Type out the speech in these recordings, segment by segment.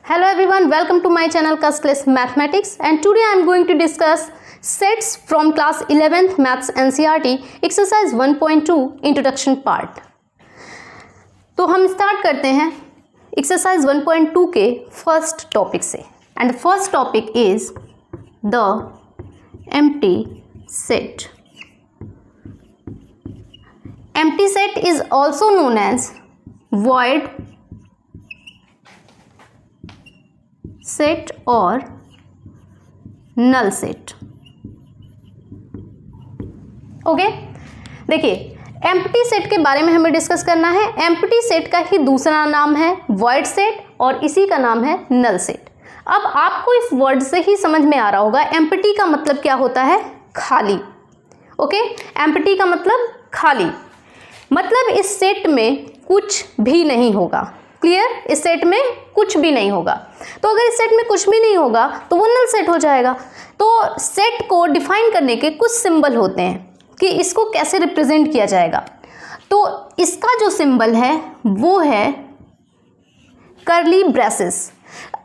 Hello everyone, welcome to my channel Custless Mathematics, and today I am going to discuss sets from class 11th Maths NCERT exercise 1.2 introduction part। तो हम start करते हैं exercise 1.2 के first topic से, and first topic is the empty set. Empty set is also known as void set और null set. Okay, देखिए empty set के बारे में हमें डिस्कस करना है। एम्प्टी सेट का ही दूसरा नाम है void सेट और इसी का नाम है नल सेट। अब आपको इस वर्ड से ही समझ में आ रहा होगा एम्प्टी का मतलब क्या होता है, खाली। ओके, एम्प्टी का मतलब खाली, मतलब इस सेट में कुछ भी नहीं होगा। क्लियर, इस सेट में कुछ भी नहीं होगा। तो अगर इस सेट में कुछ भी नहीं होगा तो वो नल सेट हो जाएगा। तो सेट को डिफाइन करने के कुछ सिंबल होते हैं कि इसको कैसे रिप्रेजेंट किया जाएगा। तो इसका जो सिंबल है वो है कर्ली ब्रेसेस।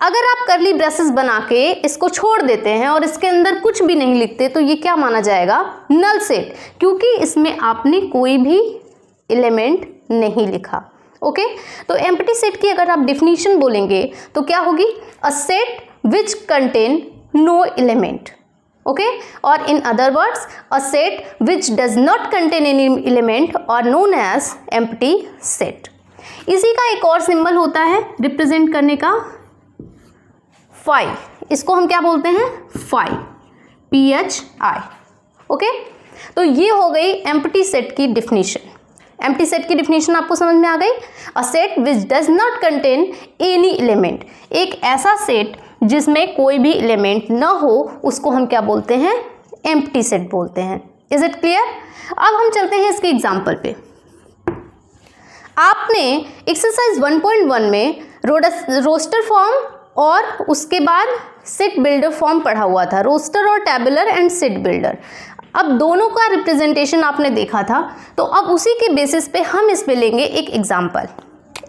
अगर आप कर्ली ब्रेसेस बना के इसको छोड़ देते हैं और इसके अंदर कुछ भी नहीं लिखते तो ये क्या माना जाएगा, नल सेट, क्योंकि इसमें आपने कोई भी एलिमेंट नहीं लिखा। ओके, तो एम्प्टी सेट की अगर आप डिफिनीशन बोलेंगे तो क्या होगी, a set which contain no element. Okay, और in other words a set which does not contain any element और नोन एज एम्प्टी सेट। इसी का एक और सिंबल होता है रिप्रेजेंट करने का, फाई। इसको हम क्या बोलते हैं, फाई, PHI। ओके, तो ये हो गई एम्प्टी सेट की डिफिनीशन। एम्प्टी सेट की डिफिनीशन आपको समझ में आ गई। अ set which does not contain any element, एक ऐसा सेट जिसमें कोई भी एलिमेंट न हो उसको हम क्या बोलते हैं, एम्प्टी सेट बोलते हैं। Is it clear? अब हम चलते हैं इसके एग्जाम्पल पे। आपने एक्सरसाइज 1.1 में रोस्टर फॉर्म और उसके बाद सेट बिल्डर फॉर्म पढ़ा हुआ था, रोस्टर और टेबुलर एंड सेट बिल्डर। अब दोनों का रिप्रेजेंटेशन आपने देखा था, तो अब उसी के बेसिस पे हम इस पे लेंगे एक एग्जाम्पल।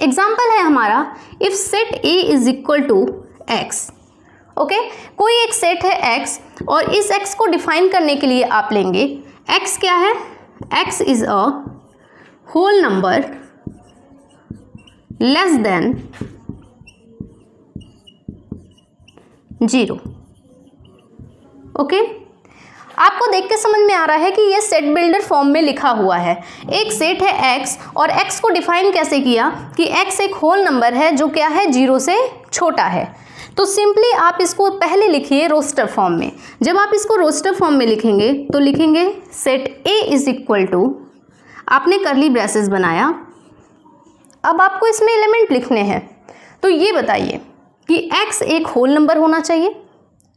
एग्जाम्पल है हमारा, if set A is equal to X। Okay, कोई एक सेट है X और इस X को डिफाइन करने के लिए आप लेंगे X क्या है, X is a whole number less than 0। Okay, आपको देख के समझ में आ रहा है कि ये सेट बिल्डर फॉर्म में लिखा हुआ है। एक सेट है X और X को डिफाइन कैसे किया कि X एक होल नंबर है जो क्या है, 0 से छोटा है। तो सिंपली आप इसको पहले लिखिए रोस्टर फॉर्म में। जब आप इसको रोस्टर फॉर्म में लिखेंगे तो लिखेंगे set A is equal to, आपने कर्ली ब्रेसेस बनाया। अब आपको इसमें एलिमेंट लिखने हैं, तो ये बताइए कि X एक होल नंबर होना चाहिए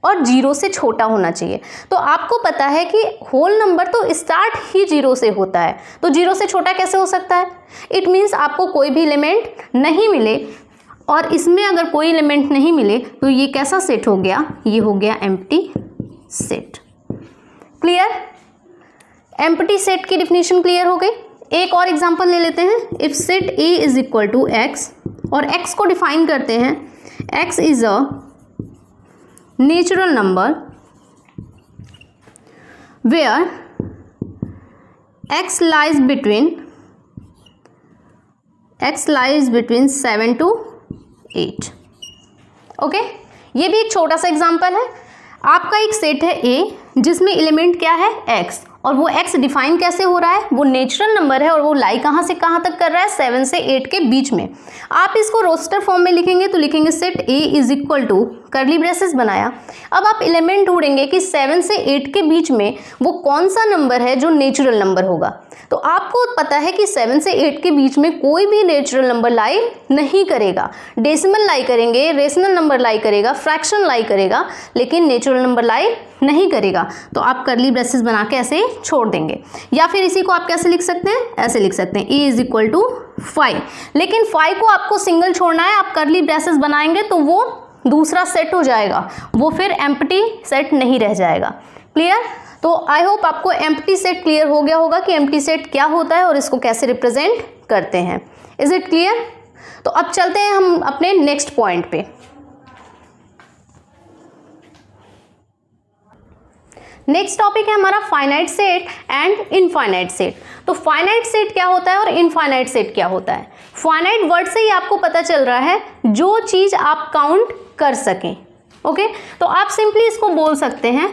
और 0 से छोटा होना चाहिए। तो आपको पता है कि होल नंबर तो स्टार्ट ही 0 से होता है, तो 0 से छोटा कैसे हो सकता है। इट मीन्स आपको कोई भी एलिमेंट नहीं मिले, और इसमें अगर कोई एलिमेंट नहीं मिले तो ये कैसा सेट हो गया, ये हो गया empty set. Clear, empty set की डिफिनीशन क्लियर हो गई। एक और एग्जांपल ले लेते हैं। If set A is equal to X और X को डिफाइन करते हैं, X is a natural number where x lies between 7 to 8। Okay, ये भी एक छोटा सा एग्जांपल है। आपका एक सेट है A जिसमें एलिमेंट क्या है, X, और वो X डिफाइन कैसे हो रहा है, वो नेचुरल नंबर है और वो लाई कहाँ से कहाँ तक कर रहा है, 7 से 8 के बीच में। आप इसको रोस्टर फॉर्म में लिखेंगे तो लिखेंगे set A is equal to, curly braces बनाया। अब आप एलिमेंट ढूंढेंगे कि 7 से 8 के बीच में वो कौन सा नंबर है जो नेचुरल नंबर होगा। तो आपको पता है कि 7 से 8 के बीच में कोई भी नेचुरल नंबर लाई नहीं करेगा। डेसिमल लाई करेंगे, रेशनल नंबर लाई करेगा, फ्रैक्शन लाई करेगा, लेकिन नेचुरल नंबर लाई नहीं करेगा। तो आप कर्ली ब्रेसेस बना के ऐसे छोड़ देंगे। या फिर इसी को आप कैसे लिख सकते हैं, ऐसे लिख सकते हैं A इज इक्वल टू 5। लेकिन 5 को आपको सिंगल छोड़ना है, आप कर्ली ब्रेसेस बनाएंगे तो वो दूसरा सेट हो जाएगा, वो फिर एम्प्टी सेट नहीं रह जाएगा। क्लियर? तो आई होप आपको एम्प्टी सेट क्लियर हो गया होगा कि एम्प्टी सेट क्या होता है और इसको कैसे रिप्रेजेंट करते हैं। Is it clear? तो अब चलते हैं हम अपने नेक्स्ट पॉइंट पे। नेक्स्ट टॉपिक है हमारा finite set and infinite set. तो फाइनाइट सेट क्या होता है और इनफाइनाइट सेट क्या होता है? फाइनाइट वर्ड से ही आपको पता चल रहा है जो चीज आप काउंट कर सकें। ओके, तो आप सिंपली इसको बोल सकते हैं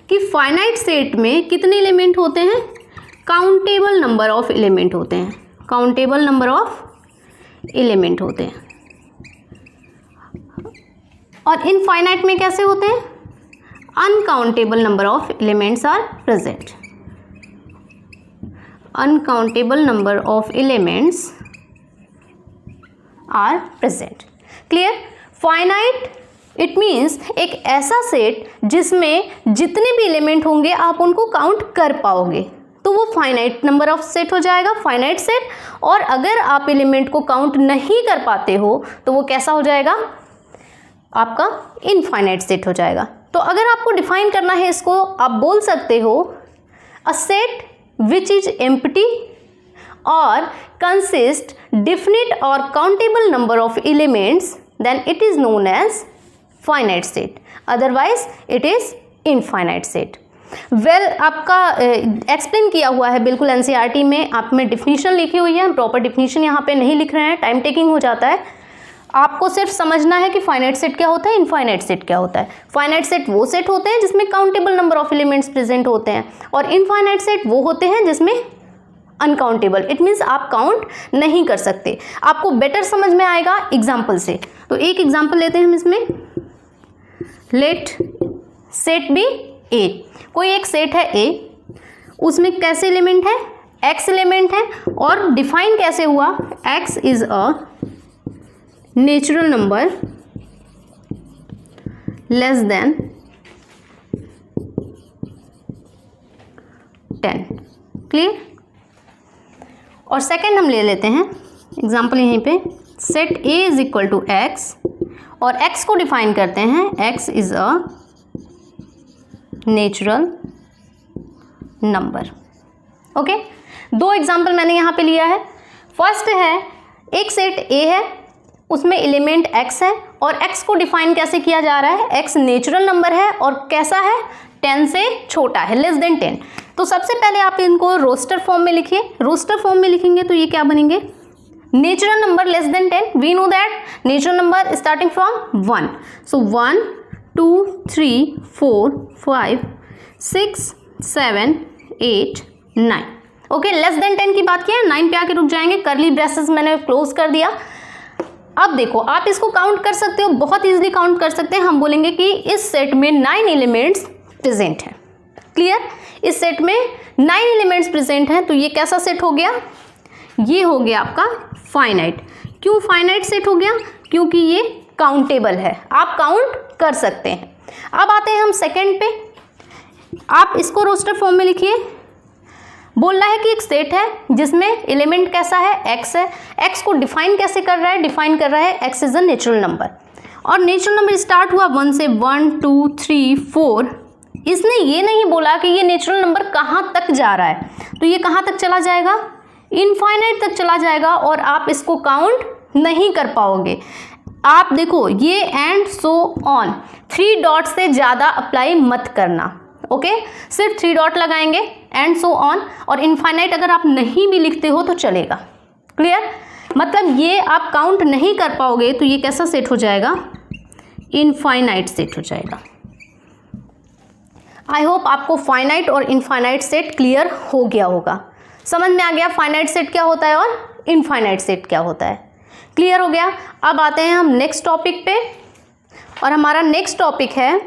कि फाइनाइट सेट में कितने एलिमेंट होते हैं? काउंटेबल नंबर ऑफ एलिमेंट होते हैं, काउंटेबल नंबर ऑफ एलिमेंट होते हैं। और इनफाइनाइट में कैसे होते हैं? Uncountable number of elements are present, uncountable number of elements are present. Clear? Finite it means एक ऐसा सेट जिसमें जितने भी एलिमेंट होंगे आप उनको काउंट कर पाओगे, तो वो फाइनाइट नंबर ऑफ सेट हो जाएगा, फाइनाइट सेट। और अगर आप एलिमेंट को काउंट नहीं कर पाते हो तो वो कैसा हो जाएगा? आपका इनफाइनाइट सेट हो जाएगा। तो अगर आपको डिफाइन करना है इसको, आप बोल सकते हो अ सेट विच इज एम्प्टी और consist definite or countable number of elements, then it is known as finite set, otherwise it is infinite set. Well आपका एक्सप्लेन किया हुआ है बिल्कुल एनसीईआरटी में, आप में डिफिनीशन लिखी हुई है, प्रॉपर डिफिनीशन यहाँ पे नहीं लिख रहे हैं, टाइम टेकिंग हो जाता है। आपको सिर्फ समझना है कि फाइनाइट सेट क्या होता है, इनफाइनाइट सेट क्या होता है। फाइनाइट सेट वो सेट होते हैं जिसमें countable number of elements present होते हैं, और इनफाइनाइट सेट वो होते हैं जिसमें अनकाउंटेबल, इट मीन्स आप काउंट नहीं कर सकते। आपको बेटर समझ में आएगा एग्जाम्पल से। तो एक एग्जाम्पल लेते हैं हम इसमें। लेट सेट बी ए, कोई एक सेट है ए, उसमें कैसे एलिमेंट है? एक्स एलिमेंट है, और डिफाइन कैसे हुआ? X is a natural number less than 10। Clear? और सेकेंड हम ले लेते हैं एग्जाम्पल यहीं पे, set A is equal to X, और एक्स को डिफाइन करते हैं X is a natural number. Okay, दो एग्जाम्पल मैंने यहाँ पे लिया है। फर्स्ट है एक सेट ए है, उसमें एलिमेंट एक्स है, और एक्स को डिफाइन कैसे किया जा रहा है? एक्स नेचुरल नंबर है और कैसा है? 10 से छोटा है, लेस देन 10। तो सबसे पहले आप इनको रोस्टर फॉर्म में लिखिए। रोस्टर फॉर्म में लिखेंगे तो ये क्या बनेंगे? Natural number less than 10, we know that natural number starting from 1। So 1 2 3 4 5 6 7 8 9। Okay, less than 10 की बात की है, 9 पे आके रुक जाएंगे, करली ब्रेसेस मैंने क्लोज कर दिया। अब देखो, आप इसको काउंट कर सकते हो, बहुत इजीली काउंट कर सकते हैं। हम बोलेंगे कि इस सेट में 9 एलिमेंट्स प्रेजेंट हैं। क्लियर? इस सेट में 9 एलिमेंट्स प्रेजेंट हैं, तो ये कैसा सेट हो गया? ये हो गया आपका फाइनाइट। क्यों फाइनाइट सेट हो गया? क्योंकि ये काउंटेबल है, आप काउंट कर सकते हैं। अब आते हैं हम सेकंड पे, आप इसको रोस्टर फॉर्म में लिखिए। बोल रहा है कि एक सेट है जिसमें एलिमेंट कैसा है? एक्स है। एक्स को डिफाइन कैसे कर रहा है? डिफाइन कर रहा है X is a natural number, और नेचुरल नंबर स्टार्ट हुआ 1 से, 1 2 3 4। इसने ये नहीं बोला कि ये नेचुरल नंबर कहाँ तक जा रहा है, तो ये कहाँ तक चला जाएगा? इनफाइनाइट तक चला जाएगा, और आप इसको काउंट नहीं कर पाओगे। आप देखो, ये एंड सो ऑन, 3 डॉट से ज़्यादा अप्लाई मत करना। ओके, सिर्फ 3 डॉट लगाएंगे, एंड सो ऑन, और इनफाइनाइट अगर आप नहीं भी लिखते हो तो चलेगा। क्लियर? मतलब ये आप काउंट नहीं कर पाओगे, तो ये कैसा सेट हो जाएगा? इनफाइनाइट सेट हो जाएगा। आई होप आपको फाइनाइट और इनफाइनाइट सेट क्लियर हो गया होगा, समझ में आ गया फाइनाइट सेट क्या होता है और इनफाइनाइट सेट क्या होता है। क्लियर हो गया? अब आते हैं हम नेक्स्ट टॉपिक पे, और हमारा नेक्स्ट टॉपिक है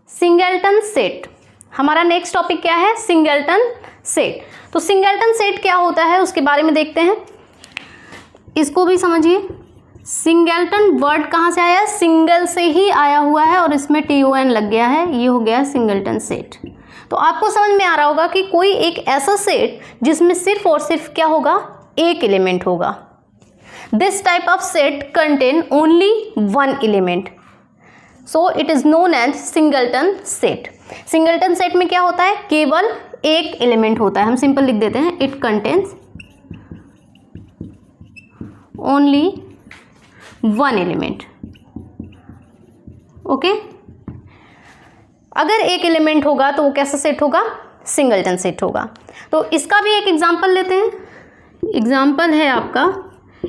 सिंगलटन सेट। हमारा नेक्स्ट टॉपिक क्या है? Singleton set. तो सिंगलटन सेट क्या होता है उसके बारे में देखते हैं, इसको भी समझिए। सिंगलटन वर्ड कहाँ से आया? सिंगल से ही आया हुआ है, और इसमें TON लग गया है, ये हो गया सिंगलटन सेट। तो आपको समझ में आ रहा होगा कि कोई एक ऐसा सेट जिसमें सिर्फ और सिर्फ क्या होगा? एक एलिमेंट होगा। This type of set contain only 1 element, so it is known as singleton set. Singleton set में क्या होता है? केवल एक एलिमेंट होता है। हम सिंपल लिख देते हैं, it contains only 1 element. Okay, अगर एक एलिमेंट होगा तो वो कैसा सेट होगा, सिंगलटन सेट होगा। तो इसका भी एक एग्जांपल लेते हैं। एग्जांपल है आपका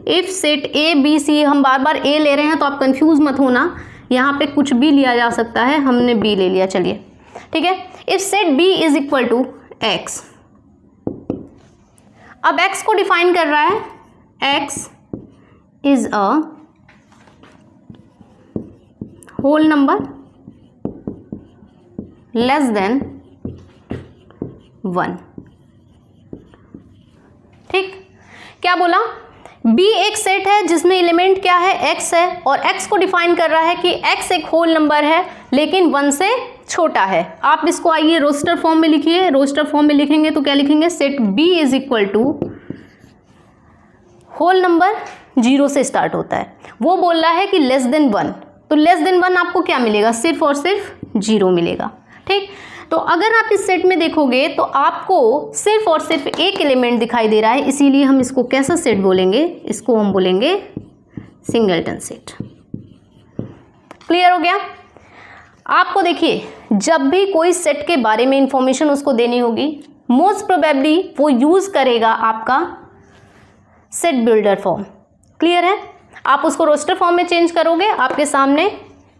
if set A B C, हम बार बार ए ले रहे हैं तो आप कंफ्यूज मत होना, यहाँ पे कुछ भी लिया जा सकता है, हमने बी ले लिया, चलिए ठीक है। If set B is equal to X, अब एक्स को डिफाइन कर रहा है, X is a whole number less than 1, ठीक। क्या बोला, B एक सेट है जिसमें एलिमेंट क्या है, x है, और x को डिफाइन कर रहा है कि x एक होल नंबर है लेकिन 1 से छोटा है। आप इसको आइए रोस्टर फॉर्म में लिखिए, रोस्टर फॉर्म में लिखेंगे तो क्या लिखेंगे, set B is equal to whole number 0 से स्टार्ट होता है, वो बोल रहा है कि लेस देन 1, तो लेस देन 1 आपको क्या मिलेगा, सिर्फ और सिर्फ 0 मिलेगा, ठीक। तो अगर आप इस सेट में देखोगे तो आपको सिर्फ और सिर्फ एक एलिमेंट दिखाई दे रहा है, इसीलिए हम इसको कैसा सेट बोलेंगे, इसको हम बोलेंगे सिंगलटन सेट। क्लियर हो गया। आपको देखिए जब भी कोई सेट के बारे में इंफॉर्मेशन उसको देनी होगी, मोस्ट प्रोबेबली वो यूज करेगा आपका सेट बिल्डर फॉर्म। क्लियर है, आप उसको रोस्टर फॉर्म में चेंज करोगे, आपके सामने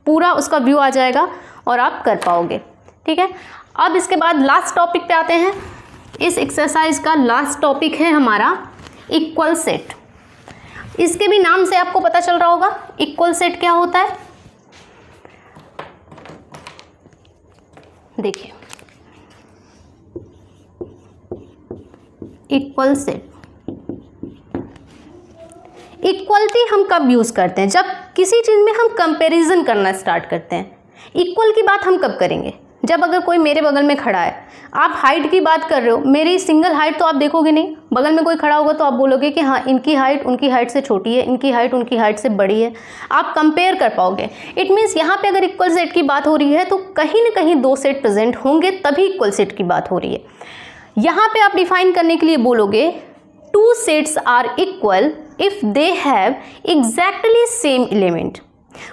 पूरा उसका व्यू आ जाएगा और आप कर पाओगे, ठीक है। अब इसके बाद लास्ट टॉपिक पे आते हैं। इस एक्सरसाइज का लास्ट टॉपिक है हमारा इक्वल सेट। इसके भी नाम से आपको पता चल रहा होगा इक्वल सेट क्या होता है। देखिए इक्वल सेट, इक्वलिटी हम कब यूज करते हैं, जब किसी चीज में हम कंपैरिजन करना स्टार्ट करते हैं। इक्वल की बात हम कब करेंगे, जब अगर कोई मेरे बगल में खड़ा है, आप हाइट की बात कर रहे हो, मेरी सिंगल हाइट तो आप देखोगे नहीं, बगल में कोई खड़ा होगा तो आप बोलोगे कि हाँ इनकी हाइट उनकी हाइट से छोटी है, इनकी हाइट उनकी हाइट से बड़ी है, आप कंपेयर कर पाओगे। इट मीन्स यहाँ पे अगर इक्वल सेट की बात हो रही है तो कहीं ना कहीं 2 सेट प्रेजेंट होंगे तभी इक्वल सेट की बात हो रही है। यहाँ पे आप डिफाइन करने के लिए बोलोगे 2 sets are equal if they have exactly same element.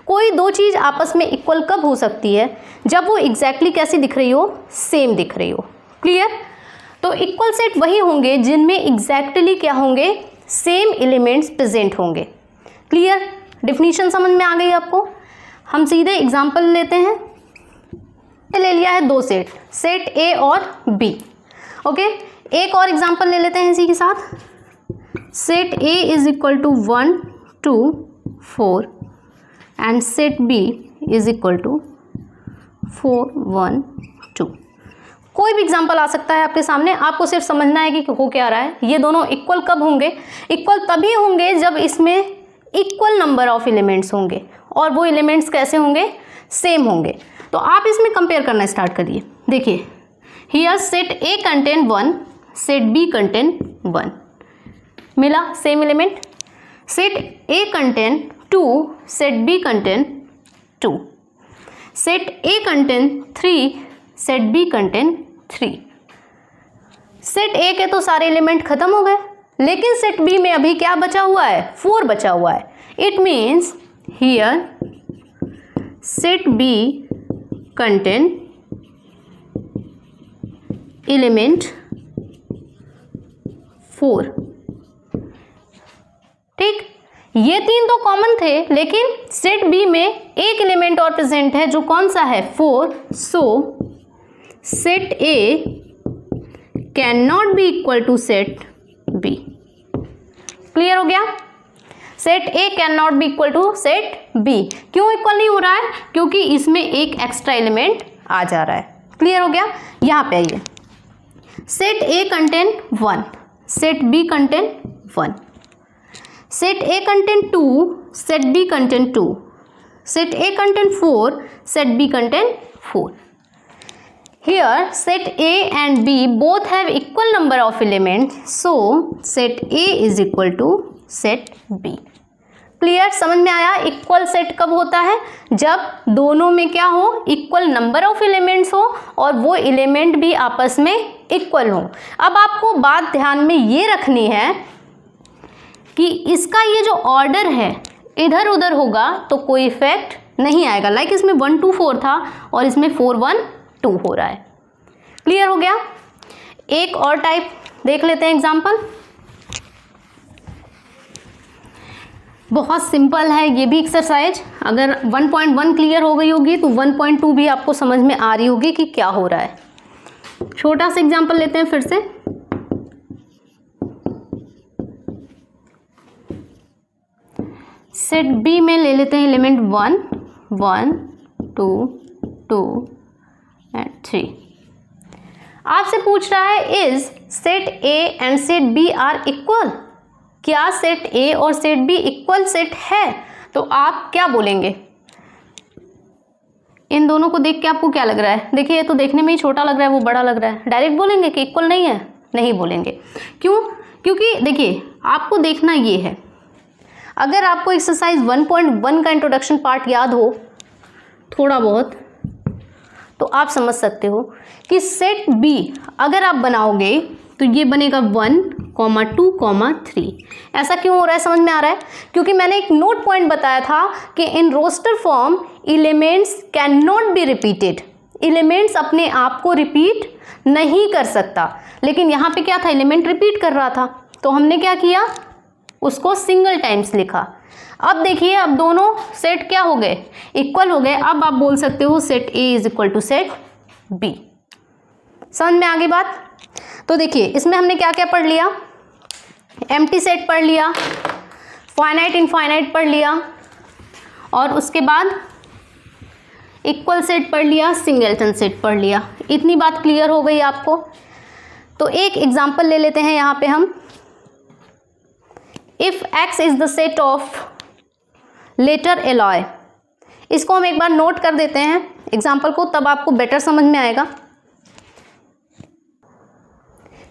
कोई 2 चीज़ आपस में इक्वल कब हो सकती है, जब वो एग्जैक्टली कैसी दिख रही हो, सेम दिख रही हो। क्लियर। तो इक्वल सेट वही होंगे जिनमें एग्जैक्टली क्या होंगे, सेम एलिमेंट्स प्रेजेंट होंगे। क्लियर, डेफिनेशन समझ में आ गई आपको। हम सीधे एग्जांपल लेते हैं। ले लिया है 2 सेट, सेट ए और बी। ओके, एक और एग्जांपल ले लेते हैं इसी के साथ। Set A is equal to 1 2 4 and set B is equal to 4 1 2। कोई भी एग्जांपल आ सकता है आपके सामने, आपको सिर्फ समझना है कि हो क्या रहा है। ये दोनों इक्वल कब होंगे, इक्वल तभी होंगे जब इसमें इक्वल नंबर ऑफ एलिमेंट्स होंगे, और वो एलिमेंट्स कैसे होंगे, सेम होंगे। तो आप इसमें कंपेयर करना स्टार्ट करिए। देखिए here set A contain 1, set B contain 1, मिला same element. Set A contain 2, set B contain 2, set A contain 3, set B contain 3। Set A के तो सारे एलिमेंट खत्म हो गए, लेकिन सेट बी में अभी क्या बचा हुआ है, 4 बचा हुआ है। It means here set B contain element 4। ठीक, ये 3 तो कॉमन थे, लेकिन सेट बी में एक एलिमेंट और प्रेजेंट है जो कौन सा है, 4। So set A can not be equal to set B. Clear हो गया। Set A can not be equal to set B. क्यों इक्वल नहीं हो रहा है, क्योंकि इसमें एक एक्स्ट्रा एलिमेंट आ जा रहा है। क्लियर हो गया। यहाँ पे आइए, set A contain 1, set B contain 1, set A contain 2, set B contain 2, set A contain 4, set B contain 4। Here set A and B both have equal number of elements, so set A is equal to set B. Clear, समझ में आया। Equal set कब होता है, जब दोनों में क्या हो, इक्वल नंबर ऑफ एलिमेंट्स हो और वो एलिमेंट भी आपस में इक्वल हो। अब आपको बात ध्यान में ये रखनी है कि इसका ये जो ऑर्डर है इधर उधर होगा तो कोई इफेक्ट नहीं आएगा। लाइक इसमें 1 2 4 था और इसमें 4 1 2 हो रहा है। क्लियर हो गया। एक और टाइप देख लेते हैं एग्जाम्पल, बहुत सिंपल है ये भी एक्सरसाइज। अगर 1.1 क्लियर हो गई होगी तो 1.2 भी आपको समझ में आ रही होगी कि क्या हो रहा है। छोटा सा एग्जाम्पल लेते हैं फिर से। सेट बी में ले लेते हैं एलिमेंट 1, 1, 2, 2 एंड 3। आपसे पूछ रहा है is set A and set B are equal, क्या सेट ए और सेट बी इक्वल सेट है? तो आप क्या बोलेंगे? इन दोनों को देख के आपको क्या लग रहा है? देखिए ये तो देखने में ही छोटा लग रहा है, वो बड़ा लग रहा है। डायरेक्ट बोलेंगे कि इक्वल नहीं है? नहीं बोलेंगे। क्यों? क्योंकि देखिए आपको देखना ये है, अगर आपको एक्सरसाइज 1.1 का इंट्रोडक्शन पार्ट याद हो थोड़ा बहुत, तो आप समझ सकते हो कि सेट बी अगर आप बनाओगे तो ये बनेगा 1, 2, 3। ऐसा क्यों हो रहा है समझ में आ रहा है? क्योंकि मैंने एक नोट पॉइंट बताया था कि in roster form elements can not be repeated. Elements अपने आप को रिपीट नहीं कर सकता, लेकिन यहाँ पे क्या था, एलिमेंट रिपीट कर रहा था, तो हमने क्या किया, उसको सिंगल टाइम्स लिखा। अब देखिए अब दोनों सेट क्या हो गए, इक्वल हो गए। अब आप बोल सकते हो set A is equal to set B. समझ में आ गई बात? तो देखिए इसमें हमने क्या क्या पढ़ लिया, एम्प्टी सेट पढ़ लिया, फाइनाइट इनफाइनाइट पढ़ लिया, और उसके बाद इक्वल सेट पढ़ लिया, सिंगलटन सेट पढ़ लिया। इतनी बात क्लियर हो गई आपको? तो एक एग्जांपल ले लेते हैं यहाँ पे हम। If x is the set of letter alloy, इसको हम एक बार नोट कर देते हैं एग्जाम्पल को, तब आपको बेटर समझ में आएगा।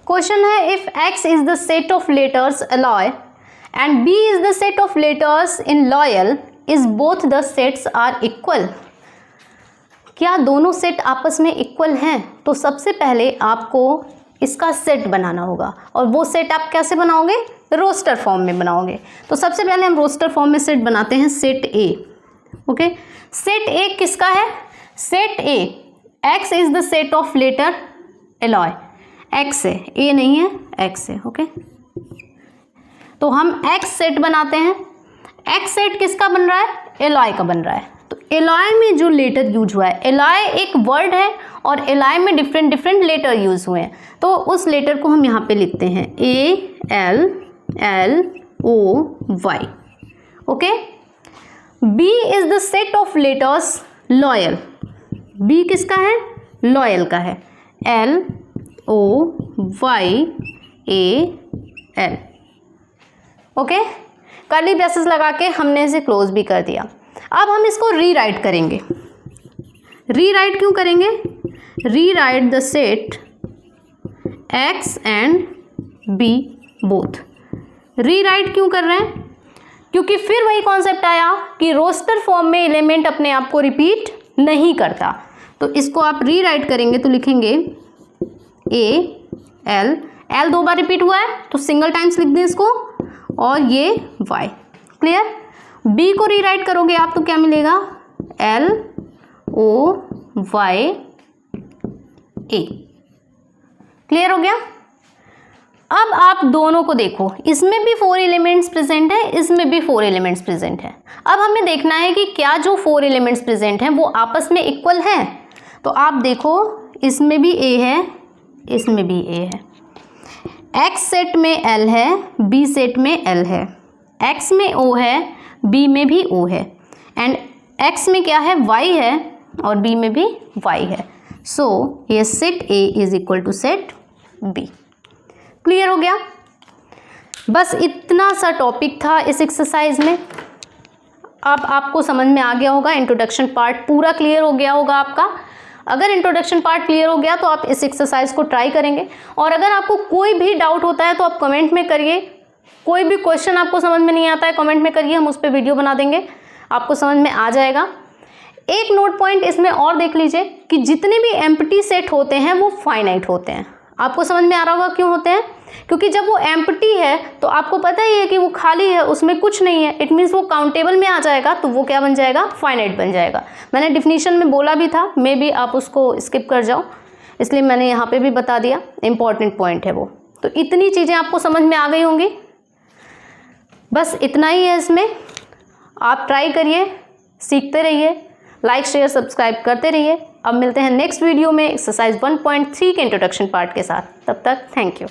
क्वेश्चन है if x is the set of letters alloy and b is the set of letters in loyal, is both the sets are equal. क्या दोनों सेट आपस में इक्वल हैं? तो सबसे पहले आपको इसका सेट बनाना होगा, और वो सेट आप कैसे बनाओगे, रोस्टर फॉर्म में बनाओगे। तो सबसे पहले हम रोस्टर फॉर्म में सेट बनाते हैं, set A. Okay, set A किसका है? Set A, X is the set of letter alloy, X है, ए नहीं है, एक्स है। ओके, तो हम एक्स सेट बनाते हैं। एक्स सेट किसका बन रहा है? एलॉय का बन रहा है। तो एलॉय में जो लेटर यूज हुआ है, एलॉय एक वर्ड है और एलॉय में डिफरेंट डिफरेंट लेटर यूज हुए हैं, तो उस लेटर को हम यहाँ पे लिखते हैं A L L O Y. Okay, B is the set of letters loyal, B किसका है? लॉयल का है, L O Y A L. Okay, curly braces लगा के हमने इसे क्लोज भी कर दिया। अब हम इसको रीराइट करेंगे। रीराइट क्यों करेंगे? Rewrite the set X and B both. Rewrite क्यों कर रहे हैं? क्योंकि फिर वही कॉन्सेप्ट आया कि रोस्टर फॉर्म में एलिमेंट अपने आप को रिपीट नहीं करता। तो इसको आप रीराइट करेंगे तो लिखेंगे ए एल, एल 2 बार रिपीट हुआ है तो सिंगल टाइम्स लिख दें इसको, और ये वाई। क्लियर? बी को रीराइट करोगे आप तो क्या मिलेगा? एल ओ वाई ए। क्लियर हो गया? अब आप दोनों को देखो, इसमें भी 4 एलिमेंट्स प्रेजेंट है, इसमें भी 4 एलिमेंट्स प्रेजेंट है। अब हमें देखना है कि क्या जो 4 एलिमेंट्स प्रेजेंट हैं वो आपस में इक्वल हैं। तो आप देखो, इसमें भी ए है, इसमें भी ए है, एक्स सेट में एल है, बी सेट में एल है, एक्स में ओ है, बी में भी ओ है, एंड एक्स में क्या है? वाई है, और बी में भी वाई है। सो ये set A is equal to set B. Clear हो गया? बस इतना सा टॉपिक था इस एक्सरसाइज में। अब आपको समझ में आ गया होगा, इंट्रोडक्शन पार्ट पूरा क्लियर हो गया होगा आपका। अगर इंट्रोडक्शन पार्ट क्लियर हो गया तो आप इस एक्सरसाइज को ट्राई करेंगे, और अगर आपको कोई भी डाउट होता है तो आप कमेंट में करिए। कोई भी क्वेश्चन आपको समझ में नहीं आता है कमेंट में करिए, हम उस पर वीडियो बना देंगे, आपको समझ में आ जाएगा। एक नोट पॉइंट इसमें और देख लीजिए कि जितने भी एम्प्टी सेट होते हैं वो फाइनाइट होते हैं। आपको समझ में आ रहा होगा क्यों होते हैं, क्योंकि जब वो एम्प्टी है तो आपको पता ही है कि वो खाली है, उसमें कुछ नहीं है, इट मीन्स वो काउंटेबल में आ जाएगा, तो वो क्या बन जाएगा, फाइनाइट बन जाएगा। मैंने डिफिनीशन में बोला भी था, मे बी आप उसको स्किप कर जाओ, इसलिए मैंने यहाँ पे भी बता दिया, इंपॉर्टेंट पॉइंट है वो। तो इतनी चीज़ें आपको समझ में आ गई होंगी, बस इतना ही है इसमें। आप ट्राई करिए, सीखते रहिए, लाइक शेयर सब्सक्राइब करते रहिए। अब मिलते हैं नेक्स्ट वीडियो में एक्सरसाइज 1.3 के इंट्रोडक्शन पार्ट के साथ। तब तक थैंक यू।